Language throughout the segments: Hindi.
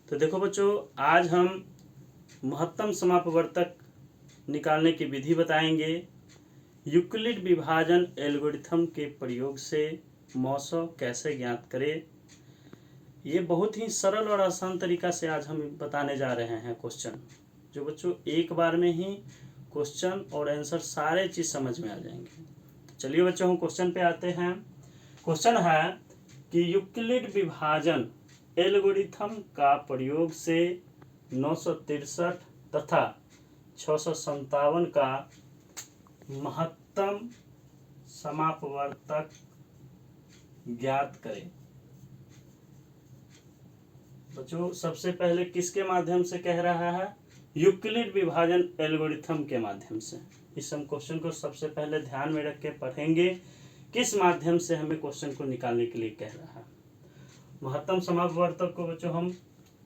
तो देखो बच्चों, आज हम महत्तम समापवर्तक निकालने की विधि बताएंगे। यूक्लिड विभाजन एल्गोरिथम के प्रयोग से मौसो कैसे ज्ञात करें। ये बहुत ही सरल और आसान तरीका से आज हम बताने जा रहे हैं क्वेश्चन, जो बच्चों एक बार में ही क्वेश्चन और आंसर सारे चीज़ समझ में आ जाएंगे। तो चलिए बच्चों, हम क्वेश्चन पे आते हैं। क्वेश्चन है कि यूक्लिड विभाजन एल्गोरिथम का प्रयोग से 963 तथा 657 का महत्तम समापवर्तक ज्ञात करें। बच्चों, सबसे पहले किसके माध्यम से कह रहा है? यूक्लिड विभाजन एल्गोरिथम के माध्यम से। इस हम क्वेश्चन को सबसे पहले ध्यान में रख के पढ़ेंगे, किस माध्यम से हमें क्वेश्चन को निकालने के लिए कह रहा है। महत्तम समापवर्तक को बच्चों हम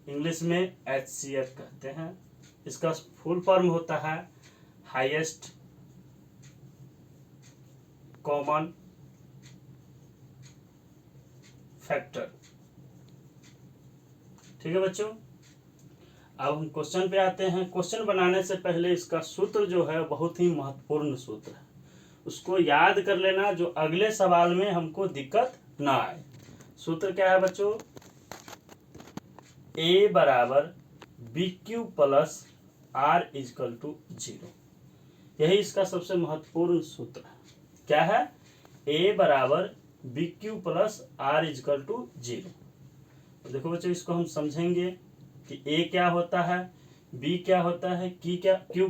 इंग्लिश में HCF कहते हैं। इसका फुल फॉर्म होता है हाईएस्ट कॉमन फैक्टर। ठीक है बच्चों, अब हम क्वेश्चन पे आते हैं। क्वेश्चन बनाने से पहले इसका सूत्र जो है बहुत ही महत्वपूर्ण सूत्र है, उसको याद कर लेना, जो अगले सवाल में हमको दिक्कत ना आए। सूत्र क्या है बच्चों? A बराबर BQ plus R equal to 0। यही इसका सबसे महत्वपूर्ण सूत्र है। क्या है? A बराबर BQ plus R equal to 0। तो देखो बच्चों, इसको हम समझेंगे कि A क्या होता है, B क्या होता है, Q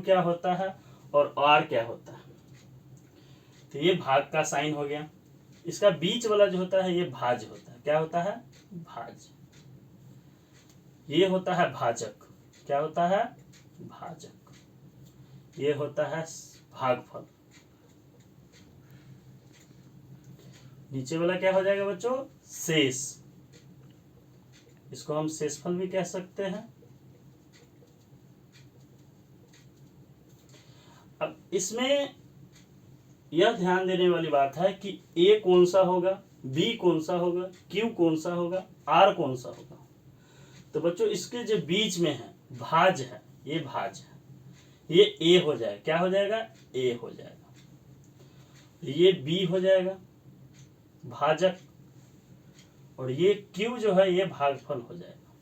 क्या होता है और R क्या होता है। तो ये भाग का साइन हो गया। इसका बीच वाला जो होता है ये भाज्य होता है। क्या होता है? भाज्य। ये होता है भाजक। क्या होता है? भाजक। ये होता है भागफल। नीचे वाला क्या हो जाएगा बच्चों? शेष। इसको हम शेषफल भी कह सकते हैं। अब इसमें यह ध्यान देने वाली बात है कि A कौन सा होगा, B कौन सा होगा, Q कौन सा होगा, R कौन सा होगा। तो बच्चों, इसके जो बीच में है भाज है, ये भाज है, ये A हो जाएगा। क्या हो जाएगा? A हो जाएगा। ये B हो जाएगा भाजक, और ये Q जो है ये भागफल हो जाएगा,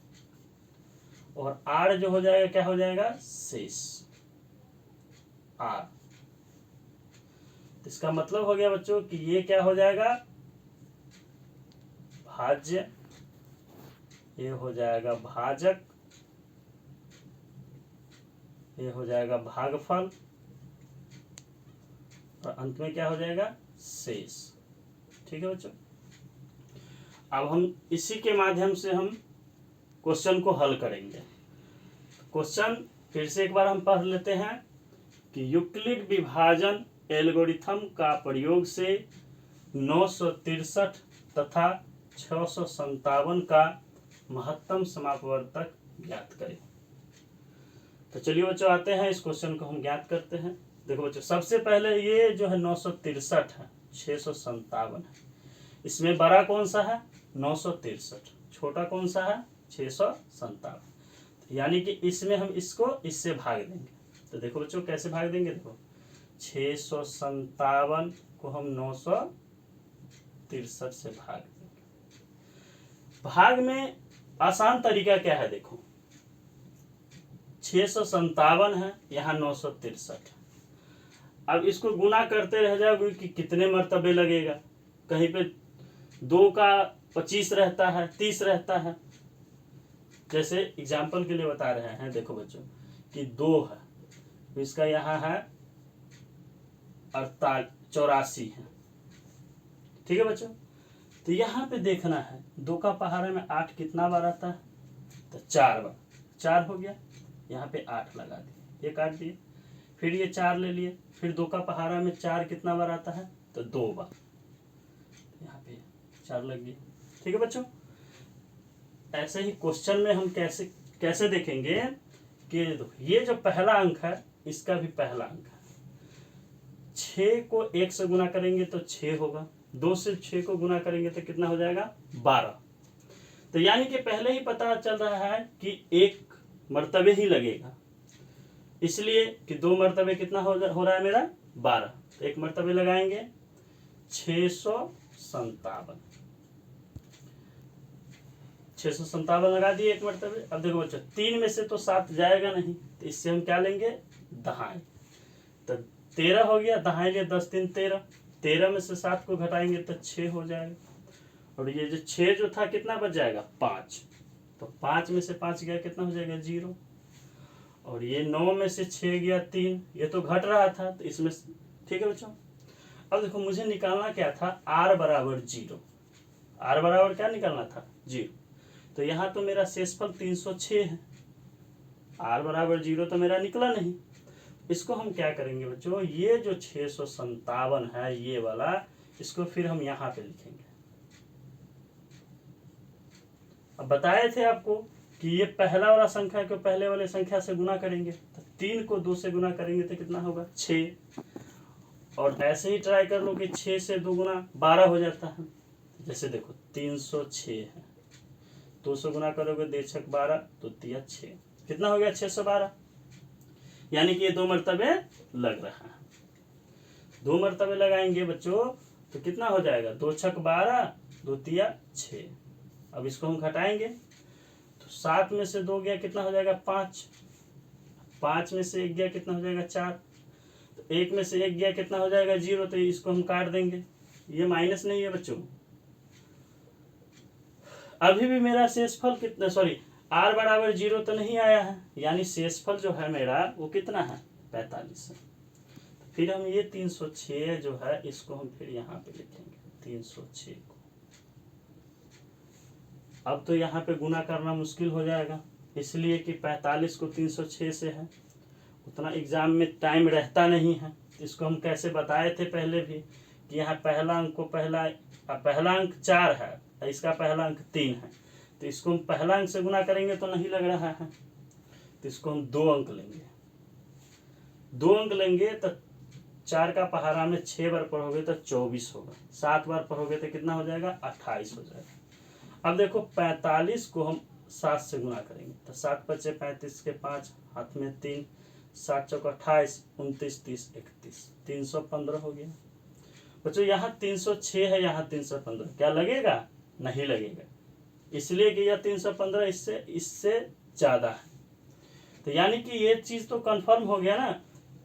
और R जो हो जाएगा क्या हो जाएगा? शेष R। इसका मतलब हो गया बच्चों कि ये क्या हो जाएगा? भाज्य, ये हो जाएगा भाजक, ये हो जाएगा भागफल, और अंत में क्या हो जाएगा? शेष। ठीक है बच्चों, अब हम इसी के माध्यम से हम क्वेश्चन को हल करेंगे। क्वेश्चन फिर से एक बार हम पढ़ लेते हैं कि यूक्लिड विभाजन एल्गोरिथम का प्रयोग से 963 तथा 657 का महत्तम समापवर्तक ज्ञात करें। तो चलिए बच्चों, आते हैं इस क्वेश्चन को हम ज्ञात करते हैं। देखो बच्चों, सबसे पहले ये जो है 963 है, 657 है। इसमें बड़ा कौन सा है? 963। छोटा कौन सा है? 657। यानी कि इसमें हम इसको इससे भाग देंगे। तो देखो बच्चों, कैसे भाग देंगे? देखो, 657 को हम 963 से भाग देंगे। भाग में आसान तरीका क्या है? देखो, 657 है, यहाँ 963 है। अब इसको गुना करते रह जाओगे कि कितने मर्तबे लगेगा। कहीं पे 2 का 25 रहता है, 30 रहता है। जैसे एग्जाम्पल के लिए बता रहे हैं, देखो बच्चों कि 2 है, तो इसका यहाँ है 84 है। ठीक है बच्चों, तो यहाँ पे देखना है 2 का पहाड़ा में 8 कितना बार आता है? तो 4 बार। 4 हो गया, यहाँ पे 8 लगा दिए, ये काट दिए। फिर ये 4 ले लिए, फिर 2 का पहाड़ा में 4 कितना बार आता है? तो 2 बार, यहाँ पे 4 लग गया। ठीक है बच्चों, ऐसे ही क्वेश्चन में हम कैसे देखेंगे कि ये जो पहला अंक है इसका भी पहला अंक है। 6 को 1 से गुना करेंगे तो 6 होगा, 2 से 6 को गुना करेंगे तो कितना हो जाएगा? 12। तो यानी कि पहले ही पता चल रहा है कि एक मर्तबे ही लगेगा, इसलिए कि 2 मर्तबे कितना हो रहा है मेरा 12, तो एक मर्तबे लगाएंगे 657, 657 लगा दिए एक मर्तबे। अब देखो बच्चों 3 में से तो 7 जाएगा नहीं, तो इससे हम क्या लेंगे दहाई, तो 13 हो गया, दहाई लिए 10 3 13, 13 में से 7 को घटाएंगे तो 6 हो जाएगा, और ये जो 6 जो था कितना बच जाएगा 5, तो 5 में से 5 गया कितना हो जाएगा 0, और ये 9 में से 6 गया 3, ये तो घट रहा था तो इसमें ठीक है बच्चों। अब देखो मुझे निकालना क्या था r बराबर 0, r बराबर क्या निकालना था 0, तो यहाँ तो मेरा शेषफल 306 है, r बराबर 0 तो मेरा निकला नहीं। इसको हम क्या करेंगे बच्चों, ये जो 657 है ये वाला, इसको फिर हम यहाँ पे लिखेंगे। अब बताए थे आपको कि ये पहला वाला संख्या को पहले वाले संख्या से गुना करेंगे, तो 3 को 2 से गुना करेंगे तो कितना होगा 6, और ऐसे ही ट्राई कर लो कि 6 से 2 गुना 12 हो जाता है। जैसे देखो 306 है, 2 से गुना करोगे 2 छक 12, तो 3 6, कितना हो गया 612, यानी कि ये 2 मर्तबे लग रहा है। 2 मर्तबे लगाएंगे बच्चों तो कितना हो जाएगा 2 छक 12, 2 3 6। अब इसको हम घटाएंगे तो 7 में से 2 गया कितना हो जाएगा 5, 5 में से 1 गया कितना हो जाएगा 4, तो 1 में से 1 गया कितना हो जाएगा 0, तो इसको हम काट देंगे, ये माइनस नहीं है बच्चों। अभी भी मेरा शेषफल कितना, सॉरी r बराबर 0 तो नहीं आया है, यानी शेषफल जो है मेरा वो कितना है 45 है। फिर हम ये 306 जो है इसको हम फिर यहाँ पे लिखेंगे 306 को। अब तो यहाँ पे गुना करना मुश्किल हो जाएगा, इसलिए कि 45 को 306 से है, उतना एग्जाम में टाइम रहता नहीं है। इसको हम कैसे बताए थे पहले भी कि यहाँ पहला अंक को पहला अंक 4 है, इसका पहला अंक 3 है, तो इसको हम पहला अंक से गुना करेंगे तो नहीं लग रहा है, तो इसको हम 2 अंक लेंगे। 2 अंक लेंगे तो 4 का पहाड़ा में 6 बार पढ़ोगे तो 24 होगा, 7 बार पढ़ोगे तो कितना हो जाएगा 28 हो जाएगा। अब देखो 45 को हम 7 से गुना करेंगे तो 7 बचे 35 के 5, हाथ में 3, 7 चौक 28, 29 30 31, 315 हो गया बच्चों। यहाँ 306 है, यहाँ 315, क्या लगेगा नहीं लगेगा, इसलिए कि यह 315 इससे ज़्यादा है। तो यानी कि ये चीज़ तो कंफर्म हो गया ना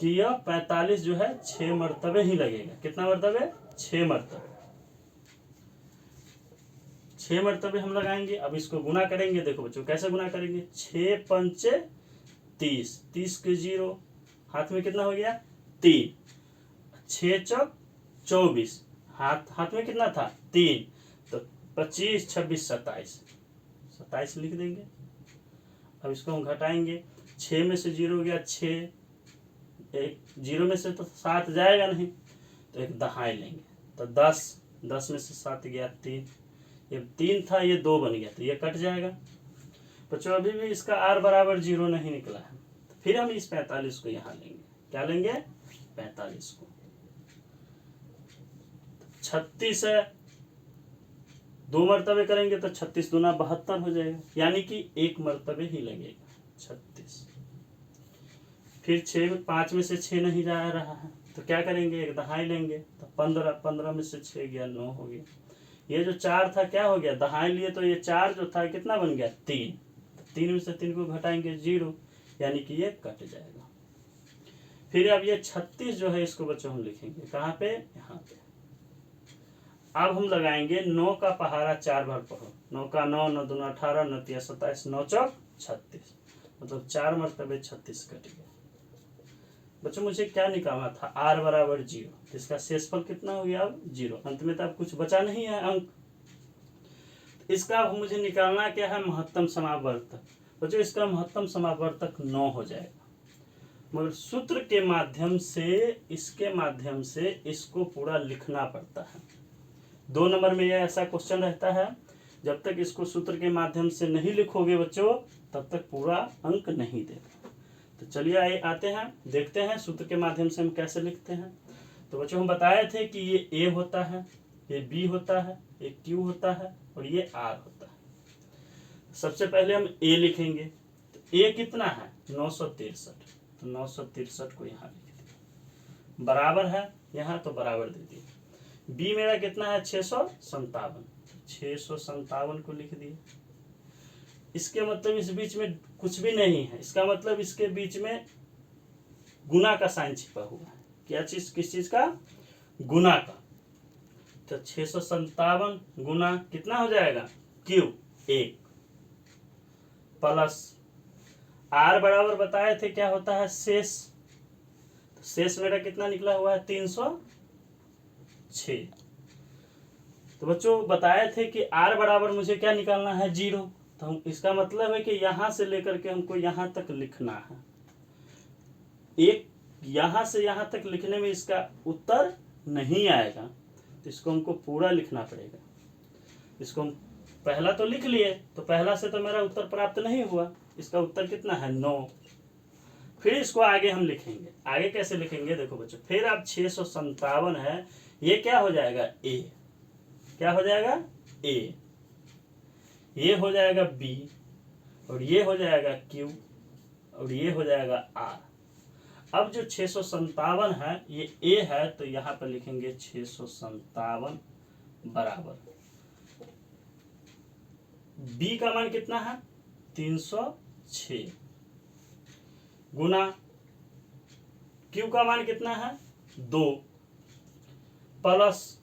कि यह 45 जो है 6 मर्तबे ही लगेगा। कितना मर्तबे 6 मर्तबे, 6 मर्तबे हम लगाएंगे। अब इसको गुना करेंगे, देखो बच्चों कैसे गुना करेंगे, 6 पंचे 30, 30 के 0, हाथ में कितना हो गया 3, 6 चौक 24, हाथ में कितना था 3, तो 25 26 27 लिख देंगे। अब इसको हम घटाएंगे, 6 में से 0 गया 6, एक 0 में से तो 7 जाएगा नहीं, तो एक दहाई लेंगे, तो 10 में से 7 गया 3, ये 3 था ये 2 बन गया, तो ये कट जाएगा बच्चों। अभी भी इसका r बराबर 0 नहीं निकला है, तो फिर हम इस 45 को यहाँ लेंगे, क्या लेंगे 45 को, 36 है, 2 मर्तबे करेंगे तो 36 दूना 72 हो जाएगा, यानी कि 1 मर्तबे ही लगेगा 36। फिर 5 में से 6 नहीं जा रहा है, तो क्या करेंगे एक दहाई लेंगे, तो 15 में से 6 गया 9 हो गया। ये जो 4 था क्या हो गया दहाई लिए, तो ये 4 जो था कितना बन गया 3, तो 3 में से 3 को घटाएंगे 0, यानी कि ये कट जाएगा। फिर अब ये 36 जो है इसको बच्चों हम लिखेंगे कहाँ पे, यहाँ पे। अब हम लगाएंगे 9 का पहाड़ा 4 बार पढ़ो, 9 का 9, 9 दूना 18, 9 तिया 27, 9 चौक 36, मतलब 4 मर्तबे 36 कट गया बच्चों। मुझे क्या निकालना था r बराबर 0, तो इसका शेषफल कितना हो गया अब 0, अंत में तो अब कुछ बचा नहीं है अंक। इसका अब मुझे निकालना क्या है महत्तम समावर्तक बच्चों, इसका महत्तम समावर्तक 9 हो जाएगा, मगर सूत्र के माध्यम से इसके माध्यम से इसको पूरा लिखना पड़ता है। 2 नंबर में यह ऐसा क्वेश्चन रहता है, जब तक इसको सूत्र के माध्यम से नहीं लिखोगे बच्चों तब तक पूरा अंक नहीं देगा। तो चलिए आते हैं, देखते हैं सूत्र के माध्यम से हम कैसे लिखते हैं। तो बच्चों हम बताए थे कि ये a होता है, ये b होता है, ये q होता है और ये r होता है। सबसे पहले हम ए लिखेंगे। तो ए कितना है 963, तो 963 को यहाँ लिख दिया, बराबर है यहाँ तो बराबर दे दिया। बी मेरा कितना है 657, 657 को लिख दिए। इसके मतलब इस बीच में कुछ भी नहीं है, इसका मतलब इसके बीच में गुना का साइन छिपा हुआ है। क्या चीज, किस चीज का, गुना का। तो 657 गुना कितना हो जाएगा क्यू 1 प्लस आर बराबर बताए थे क्या होता है शेष। तो शेष मेरा कितना निकला हुआ है 306। तो बच्चों बताए थे कि आर बराबर मुझे क्या निकालना है 0। तो हम इसका मतलब है कि यहां से लेकर के हमको यहां तक लिखना है। एक यहां से यहां तक लिखने में इसका उत्तर नहीं आएगा, तो इसको हमको पूरा लिखना पड़ेगा। इसको हम पहला तो लिख लिए, तो पहला से तो मेरा उत्तर प्राप्त नहीं हुआ। इसका उत्तर कितना है 9। फिर इसको आगे हम लिखेंगे। आगे कैसे लिखेंगे देखो बच्चों, फिर अब 657 है, ये क्या हो जाएगा ए, क्या हो जाएगा ए, ये हो जाएगा बी, और ये हो जाएगा क्यू, और ये हो जाएगा आर। अब जो 657 है ये ए है, तो यहाँ पर लिखेंगे 657 बराबर बी का मान कितना है 306 गुना क्यू का मान कितना है 2 प्लस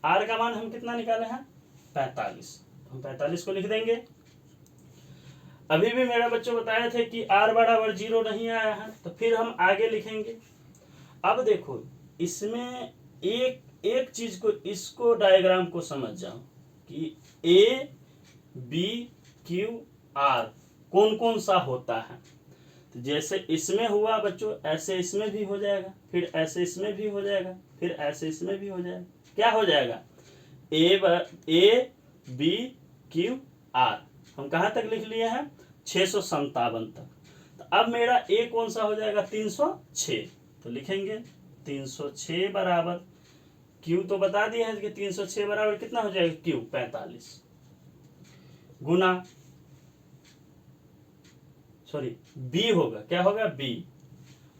आर का मान हम कितना निकाले हैं 45। हम 45 को लिख देंगे। अभी भी मेरा बच्चों बताए थे कि आर बराबर 0 नहीं आया है, तो फिर हम आगे लिखेंगे। अब देखो इसमें एक चीज को, इसको डायग्राम को समझ जाओ कि ए बी क्यू आर कौन कौन सा होता है। तो जैसे इसमें हुआ बच्चों, ऐसे इसमें भी हो जाएगा, फिर ऐसे इसमें भी हो जाएगा, फिर ऐसे इसमें भी हो जाएगा। क्या हो जाएगा ए बी क्यू आर। हम कहाँ तक लिख लिए हैं 657 तक। तो अब मेरा ए कौन सा हो जाएगा 306। तो लिखेंगे 306 बराबर क्यू तो बता दिए हैं कि 306 बराबर कितना हो जाएगा क्यू 45 गुना बी होगा, क्या होगा बी,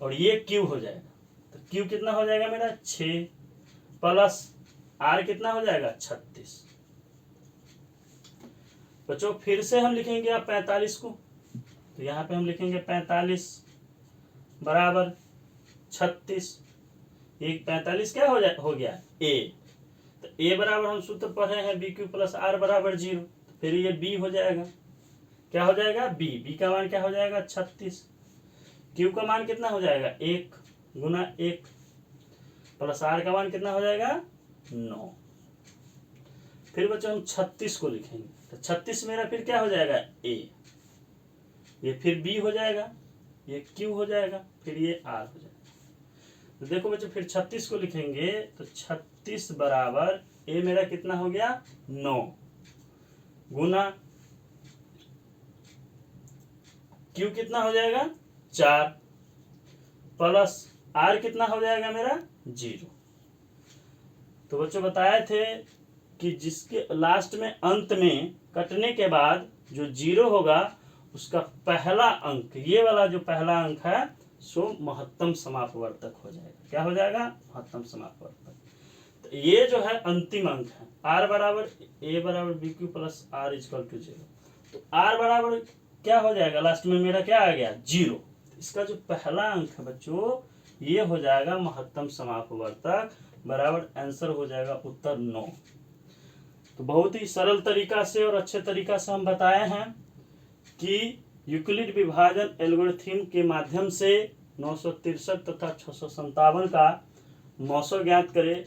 और ये क्यू हो जाएगा। तो क्यू कितना हो जाएगा मेरा 6 प्लस आर कितना हो जाएगा 36। बच्चों फिर से हम लिखेंगे अब 45 को। तो यहाँ पे हम लिखेंगे 45 बराबर 36। एक 45 क्या हो गया ए। तो ए बराबर हम सूत्र पढ़े हैं बी क्यू प्लस आर बराबर 0। तो फिर ये बी हो जाएगा, क्या हो जाएगा बी का मान क्या हो जाएगा 36। क्यू का मान कितना हो जाएगा 1 गुना 1 प्लस आर का मान कितना हो जाएगा 9। फिर बच्चों हम 36 को लिखेंगे। तो 36 मेरा फिर क्या हो जाएगा ए, ये फिर बी हो जाएगा, ये क्यू हो जाएगा, फिर ये आर हो जाएगा। तो देखो बच्चों फिर 36 को लिखेंगे। तो 36 बराबर ए मेरा कितना हो गया 9 गुना क्यू कितना हो जाएगा 4 प्लस आर कितना हो जाएगा मेरा 0। तो बच्चों बताए थे कि जिसके लास्ट में अंत में कटने के बाद जो 0 होगा उसका पहला अंक, ये वाला जो पहला अंक है सो महत्तम समापवर्तक हो जाएगा। क्या हो जाएगा महत्तम समापवर्तक। तो ये जो है अंतिम अंक है आर बराबर ए बराबर B Q plus R equal to 0। तो आर बराबर क्या हो जाएगा लास्ट में मेरा क्या आ गया 0। इसका जो पहला अंक है बच्चों ये हो जाएगा महत्तम समापवर्तक बराबर आंसर हो जाएगा उत्तर 9। तो बहुत ही सरल तरीका से और अच्छे तरीका से हम बताए हैं कि यूक्लिड विभाजन एल्गोरिथम के माध्यम से 963 तथा 657 का मौसो ज्ञात करें।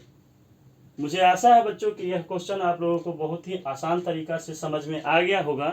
मुझे आशा है बच्चों कि यह क्वेश्चन आप लोगों को बहुत ही आसान तरीका से समझ में आ गया होगा।